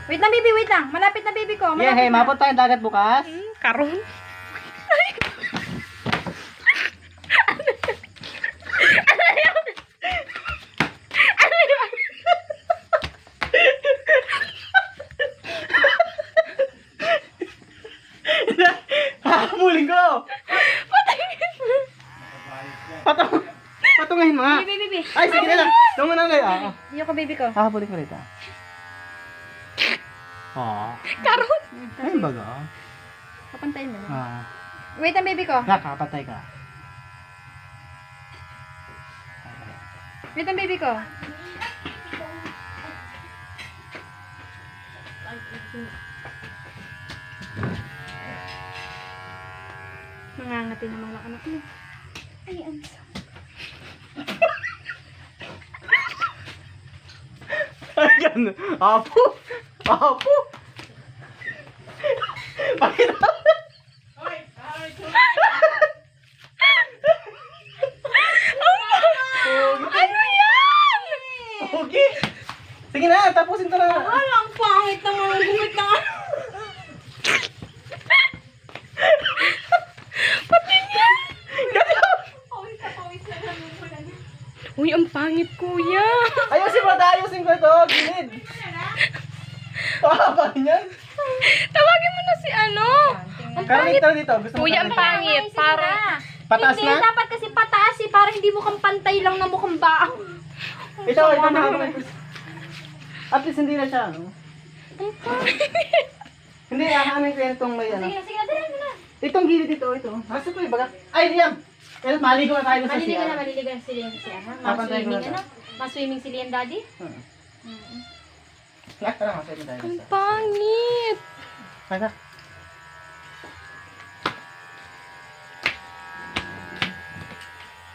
Wait lang, baby, wait lang. Malapit na, baby ko. Yeah, Malapit hey, na. mabot tayong dagat bukas. Karon. Hamulin ko! Patungahin mo nga. Baby, baby. Ay, sige na lang. Tungo na lang. Ah, Iyo ko, baby ko. Hahabulin ko rito. Oh. Karon. Ayun baga. Papantayin mo na. Ah. Wait lang, baby ko. Nakapatay ka. Wait lang, baby ko. Nangangati na mga anak mo. Ay, ang Ayan. Apo. Apo. Pakita. Ano yan? Okay. Sige na, tapusin ko na. Walang pangit naman ang gumit na. Uy, ang pangit, kuya. Ayusin mo, ayusin ko ito. Gilid. Pahaba niyan. Tawagin mo na si ano. Karnito dito. Gusto mo Kuya, ang karnito? pangit. Para... Pataas Hindi, na? dapat kasi pataas eh, para hindi mukhang pantay lang na mukhang baang. Ito na. At least hindi na siya, ano? Hindi, ahamin ko yan itong may ano. Sige na, sige na, dali na. Itong gilid dito, ito. Nasa ko yung baga. Ay, diyan! Maligo na tayo sa Maliligan na, siya. maliligan si Liam siya, ha? Papantay ko Mas-swimming, na ano? Mas-swimming si Liam, daddy? Nak, tara, masaya tayo. Ang pangit. Kaya.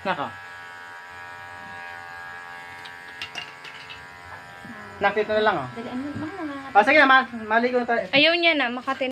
Naka. Nak, dito na lang, oh. Dali, ano? Baka nangangat. Sige na, maligo na tayo. Ayaw niya na, makatin.